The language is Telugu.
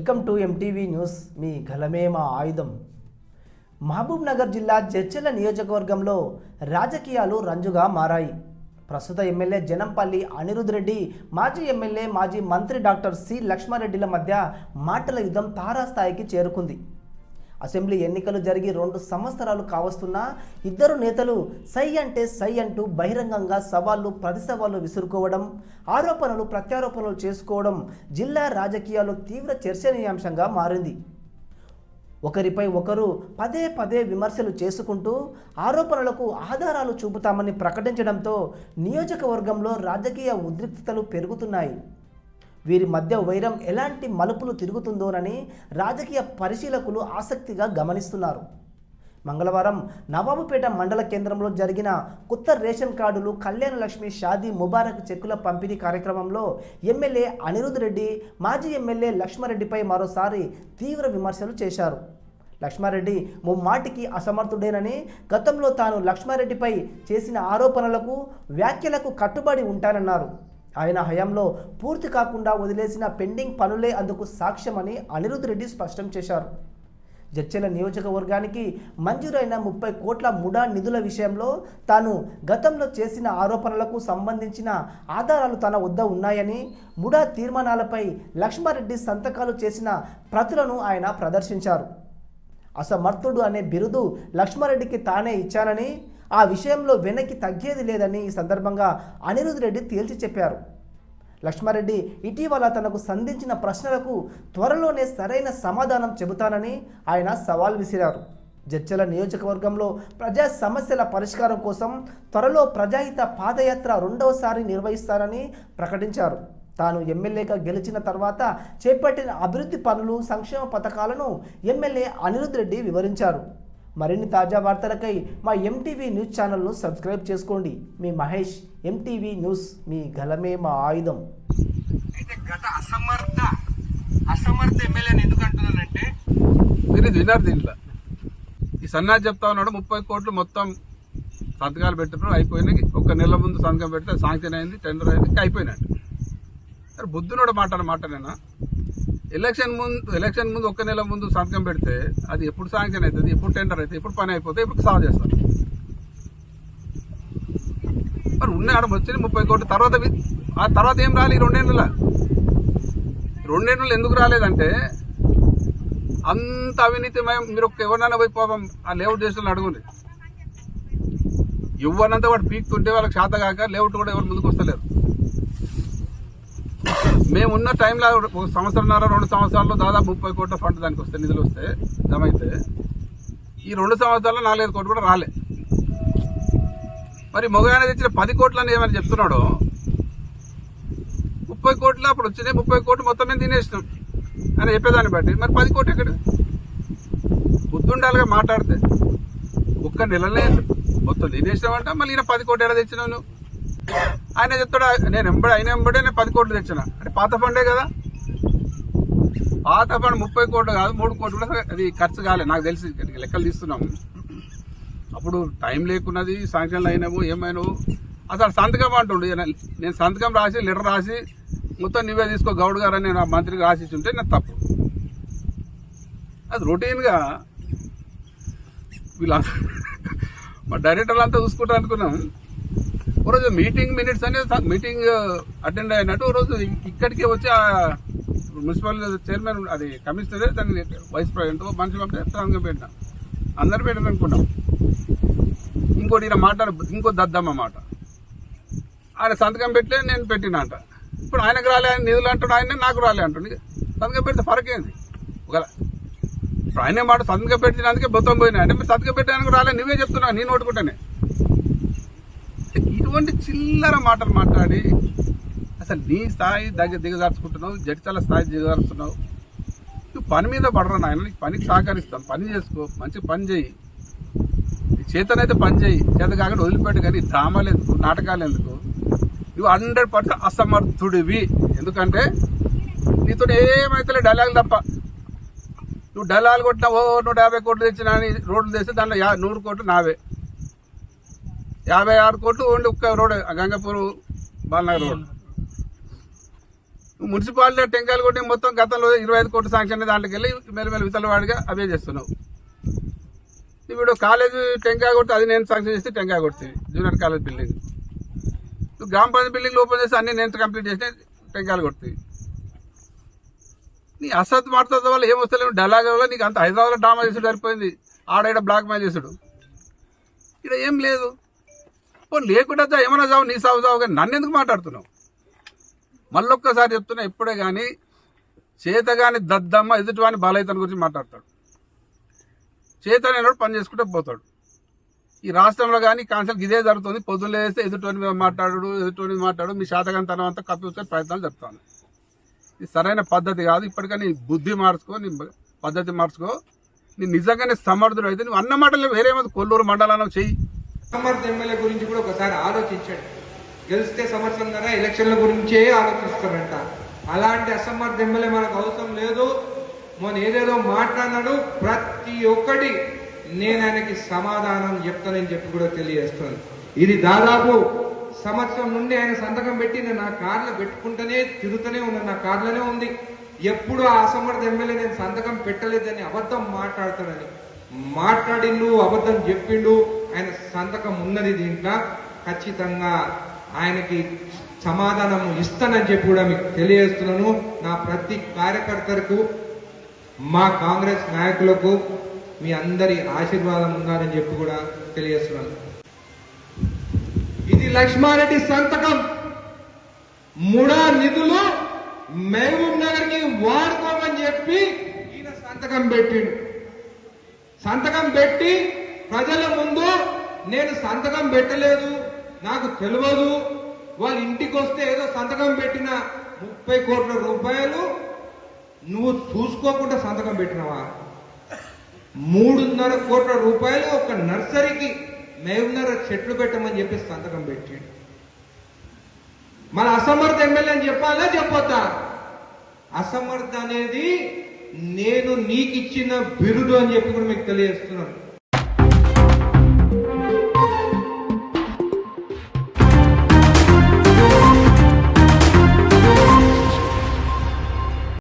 Welcome to MTV news. మీ గలమే మా ఆయుధం. మహబూబ్ నగర్ జిల్లా జడ్చర్ల నియోజకవర్గంలో రాజకీయాలు రంజుగా మారాయి. ప్రస్తుత ఎమ్మెల్యే జనంపల్లి అనిరుద్ రెడ్డి, మాజీ ఎమ్మెల్యే మాజీ మంత్రి డాక్టర్ సి లక్ష్మారెడ్డిల మధ్య మాటల యుద్ధం తారాస్థాయికి చేరుకుంది. అసెంబ్లీ ఎన్నికలు జరిగి 2 సంవత్సరాలు కావస్తున్నా ఇద్దరు నేతలు సై అంటే సై అంటూ బహిరంగంగా సవాళ్లు ప్రతిసవాళ్లు విసురుకోవడం, ఆరోపణలు ప్రత్యారోపణలు చేసుకోవడం జిల్లా రాజకీయాల్లో తీవ్ర చర్చనీయాంశంగా మారింది. ఒకరిపై ఒకరు పదే పదే విమర్శలు చేసుకుంటూ ఆరోపణలకు ఆధారాలు చూపుతామని ప్రకటించడంతో నియోజకవర్గంలో రాజకీయ ఉద్రిక్తతలు పెరుగుతున్నాయి. వీరి మధ్య వైరం ఎలాంటి మలుపులు తిరుగుతుందోనని రాజకీయ పరిశీలకులు ఆసక్తిగా గమనిస్తున్నారు. మంగళవారం నవాబుపేట మండల కేంద్రంలో జరిగిన కొత్త రేషన్ కార్డులు, కళ్యాణ లక్ష్మి, షాదీ ముబారక్ చెక్కుల పంపిణీ కార్యక్రమంలో ఎమ్మెల్యే అనిరుద్ రెడ్డి మాజీ ఎమ్మెల్యే లక్ష్మారెడ్డిపై మరోసారి తీవ్ర విమర్శలు చేశారు. లక్ష్మారెడ్డి ముమ్మాటికి అసమర్థుడేనని, గతంలో తాను లక్ష్మారెడ్డిపై చేసిన ఆరోపణలకు వ్యాఖ్యలకు కట్టుబడి ఉంటానన్నారు. ఆయన హయాంలో పూర్తి కాకుండా వదిలేసిన పెండింగ్ పనులే అందుకు సాక్ష్యమని అనిరుద్ రెడ్డి స్పష్టం చేశారు. జడ్చర్ల నియోజకవర్గానికి మంజూరైన 30 కోట్ల ముడా నిధుల విషయంలో తాను గతంలో చేసిన ఆరోపణలకు సంబంధించిన ఆధారాలు తన వద్ద ఉన్నాయని, ముడా తీర్మానాలపై లక్ష్మారెడ్డి సంతకాలు చేసిన ప్రతులను ఆయన ప్రదర్శించారు. అసమర్థుడు అనే బిరుదు లక్ష్మారెడ్డికి తానే ఇచ్చానని, ఆ విషయంలో వెనక్కి తగ్గేది లేదని ఈ సందర్భంగా అనిరుద్ రెడ్డి తేల్చి చెప్పారు. లక్ష్మారెడ్డి ఇటీవల తనకు సంధించిన ప్రశ్నలకు త్వరలోనే సరైన సమాధానం చెబుతానని ఆయన సవాల్ విసిరారు. జడ్చర్ల నియోజకవర్గంలో ప్రజా సమస్యల పరిష్కారం కోసం త్వరలో ప్రజాహిత పాదయాత్ర 2వసారి నిర్వహిస్తారని ప్రకటించారు. తాను ఎమ్మెల్యేగా గెలిచిన తర్వాత చేపట్టిన అభివృద్ధి పనులు, సంక్షేమ పథకాలను ఎమ్మెల్యే అనిరుద్ రెడ్డి వివరించారు. మరిన్ని తాజా వార్తలకై మా ఎంటీవీ న్యూస్ ఛానల్ను సబ్స్క్రైబ్ చేసుకోండి. మీ మహేష్, ఎంటీవీ న్యూస్, మీ గలమే మా ఆయుధం. అయితే గత అసమర్థ ఎమ్మెల్యేని ఎందుకు అంటున్నానంటే, మీరు విన్నారు దీంట్లో ఈ సన్నాసి చెప్తా ఉన్నాడు 30 కోట్లు మొత్తం సంతకాలు పెట్టినారు, అయిపోయినాయి. 1 నెల ముందు సంతకం పెడితే శాంక్షన్ అయింది, టెండర్ అయింది, అయిపోయినట్టు. సరే బుద్ధునోడు మాట నేను ఎలక్షన్ ముందు 1 నెల ముందు సంతకం పెడితే అది ఎప్పుడు శాంక్షన్ అవుతుంది, ఎప్పుడు టెండర్ అవుతుంది, ఎప్పుడు పని అయిపోతే ఎప్పుడు సాల్వ్ చేస్తారు. మరి ఉన్నాడు వచ్చింది 30 కోట్లు. ఆ తర్వాత ఏం రాలి 2 ఏళ్ళు ఎందుకు రాలేదంటే అంత అవినీతిమయం. మీరు ఎవరినైనా పోయి పాపం ఆ లేఅవుట్ చేసిన అడుగుంది, ఎవరినంతా వాడు పీక్తుంటే వాళ్ళకి శాత కాక లేఅవుట్ కూడా ఎవరు ముందుకు వస్తలేరు. మేమున్న టైంలో 1 సంవత్సరంన్నర 2 సంవత్సరాల్లో దాదాపు 30 కోట్ల ఫండ్ దానికి వస్తే, నిధులు వస్తే జమ అయితే, ఈ 2 సంవత్సరాల్లో 4-5 కోట్లు కూడా రాలే. మరి మొగాయన తెచ్చిన 10 కోట్లని ఏమని చెప్తున్నాడు. 30 కోట్లు అప్పుడు వచ్చినాయి, 30 కోట్లు మొత్తం మేము తినేసినాం అని చెప్పేదాన్ని బట్టి మరి 10 కోట్లు ఎక్కడ? బుద్ధుండాలిగా మాట్లాడితే. 1 నెలనే మొత్తం తినేసినామంట, మళ్ళీ ఈయన 10 కోట్లు ఎలా తెచ్చినావు నువ్వు? ఆయన చెప్తాడు ఆయన ఎంబడే 10 కోట్లు తెచ్చిన అంటే పాత ఫండే కదా. పాత ఫండ్ 30 కోట్లు కాదు, 3 కోట్లు కూడా అది ఖర్చు కాలేదు నాకు తెలిసి. లెక్కలు తీస్తున్నాము. అప్పుడు టైం లేకున్నది, శాంక్షన్లు అయినాము, ఏమైనావు. అసలు సంతకం అంటుండు. నేను సంతకం రాసి లెటర్ రాసి మొత్తం నువ్వే తీసుకో గౌడ్ గారు అని నేను ఆ మంత్రికి రాసి ఉంటే నాకు తప్పు. అది రొటీన్గా వీళ్ళంతా మా డైరెక్టర్లు అంతా చూసుకుంటా అనుకున్నాం. ఒకరోజు మీటింగ్ మినిట్స్ అనేది మీటింగ్ అటెండ్ అయినట్టు రోజు ఇక్కడికి వచ్చి ఆ మున్సిపల్ చైర్మన్, అది కమిషనర్, దాన్ని వైస్ ప్రెసిడెంట్ మనిషి పంపితే సంతకం పెట్టినా, అందరు పెట్టాను అనుకున్నాం. ఇంకోటి ఇలా ఇంకో దద్దమ్మ మాట, ఆయన సంతకం పెట్టే నేను పెట్టినా అంట. ఇప్పుడు ఆయనకు రాలే, ఆయన నిధులు అంటాడు, ఆయన నాకు రాలే అంటుంది. సంతకం పెడితే ఫరకేంది? ఒకవేళ ఇప్పుడు ఆయనే మాట సంతకం పెట్టినందుకే మొత్తం పోయినా అంటే మీరు సంతకం పెట్టడానికి రాలే, నువ్వే చెప్తున్నా, నేను ఓటుకుంటానే. ఇటువంటి చిల్లర మాటలు మాట్లాడి అసలు నీ స్థాయి దిగజార్చుకుంటున్నావు, జడ్చర్ల స్థాయి దిగజారుస్తున్నావు. నువ్వు పని మీద పడరా నాయన, నీకు పనికి సహకరిస్తాం, పని చేసుకో, మంచి పని చేయి, చేతనైతే పని చేయి, చేత కాకుండా వదిలిపెట్టు. కానీ డ్రామాలు ఎందుకు, నాటకాలు ఎందుకు? నువ్వు 100% అసమర్థుడివి. ఎందుకంటే నీతో ఏమైతే డైలాగులు తప్ప. నువ్వు డైలాగులు కొట్టినా 150 కోట్లు తెచ్చినా అని రోడ్లు తెస్తే దాంట్లో 100 కోట్లు నావే. 56 కోట్లు ఓన్లీ ఒక్క road, Gangapur Balanagar road. Municipality టెంకాయలు కొట్టి మొత్తం గతంలో 25 కోట్ల శాంక్షన్ దాంట్లోకి వెళ్ళి మెల్లమెల్ల వితలవాడిగా అవే చేస్తున్నావు. ఇప్పుడు కాలేజ్ టెంకాయ కొట్టి అది నేను శాంక్షన్ చేస్తే టెంకాయ కొడుతుంది జూనియర్ కాలేజ్ బిల్డింగ్. గ్రామ పంచాయతీ బిల్డింగ్ ఓపెన్ చేస్తే అన్ని నేను కంప్లీట్ చేస్తే టెంకాయలు కొడుతుంది. నీ అసత్ మాట్లాడతాం వల్ల ఏం వస్తలేవు డైలాగ్ వల్ల నీకు అంత హైదరాబాద్లో డ్రామా చేసుడు సరిపోయింది. ఆడ బ్లాక్ మెయిల్ చేసుడు ఇక్కడ ఏం లేదు. లేకుండా ఏమన్నా చావు నీ సావు కానీ నన్ను ఎందుకు మాట్లాడుతున్నావు? మళ్ళొక్కసారి చెప్తున్నా, ఇప్పుడే కానీ చేతగాని దద్దమ్మ ఎదుటివాని బాలయితని గురించి మాట్లాడతాడు. చేతనైనడు పని చేసుకుంటే పోతాడు. ఈ రాష్ట్రంలో కానీ కాన్సెప్ట్ ఇదే జరుగుతుంది. పొద్దున్న వేస్తే ఎదుటోని మాట్లాడు మీ శాతగానితనం అంతా కప్పించుకొని ప్రయత్నాలు జరుపుతాను. ఇది సరైన పద్ధతి కాదు. ఇప్పటికీ బుద్ధి మార్చుకో, నీ పద్ధతి మార్చుకో. నీ నిజంగానే సమర్థుడు అయితే నువ్వు అన్న మాటలు వేరేమో కొల్లూరు మండలం చెయ్యి. సమర్థ ఎమ్మెల్యే గురించి కూడా ఒకసారి ఆలోచించండి. గెలిస్తే సంవత్సరంగా ఎలక్షన్ల గురించే ఆలోచిస్తారంట. అలాంటి అసమర్థ ఎమ్మెల్యే మనకు అవసరం లేదు. మొన్న ఏదేదో మాట్లాడినాడు, ప్రతి ఒక్కటి నేను ఆయనకి సమాధానం చెప్తానని చెప్పి కూడా తెలియజేస్తాను. ఇది దాదాపు సంవత్సరం నుండి ఆయన సంతకం పెట్టి నేను నా కార్లో పెట్టుకుంటూనే తిరుగుతూనే ఉన్నాను. నా కార్లోనే ఉంది. ఎప్పుడు ఆ అసమర్థ ఎమ్మెల్యే నేను సంతకం పెట్టలేదని అబద్ధం మాట్లాడతానని మాట్లాడిండు, అబద్ధం చెప్పిండు. ఆయన సంతకం ఉన్నది. దీంట్లో ఖచ్చితంగా ఆయనకి సమాధానం ఇస్తానని చెప్పి కూడా మీకు తెలియజేస్తున్నాను. నా ప్రతి కార్యకర్తలకు, మా కాంగ్రెస్ నాయకులకు మీ అందరి ఆశీర్వాదం ఉండాలని చెప్పి కూడా తెలియజేస్తున్నాను. ఇది లక్ష్మారెడ్డి సంతకం. ముడా నిధులు మహబూబ్ నగర్ కి వాడుకోమని చెప్పి ఈయన సంతకం పెట్టిండు. సంతకం పెట్టి ప్రజల ముందు నేను సంతకం పెట్టలేదు, నాకు తెలియదు, వాళ్ళ ఇంటికి వస్తే ఏదో సంతకం పెట్టిన 30 కోట్ల రూపాయలు నువ్వు చూసుకోకుండా సంతకం పెట్టినవా? 3.5 కోట్ల రూపాయలు ఒక నర్సరీకి మేమున్నర చెట్లు పెట్టమని చెప్పి సంతకం పెట్టి మన అసమర్థ ఎమ్మెల్యే అని చెప్పాలా చెప్పొద్దా? అసమర్థ అనేది నేను నీకు ఇచ్చిన బిరుదు అని చెప్పి కూడా మీకు తెలియజేస్తున్నాను.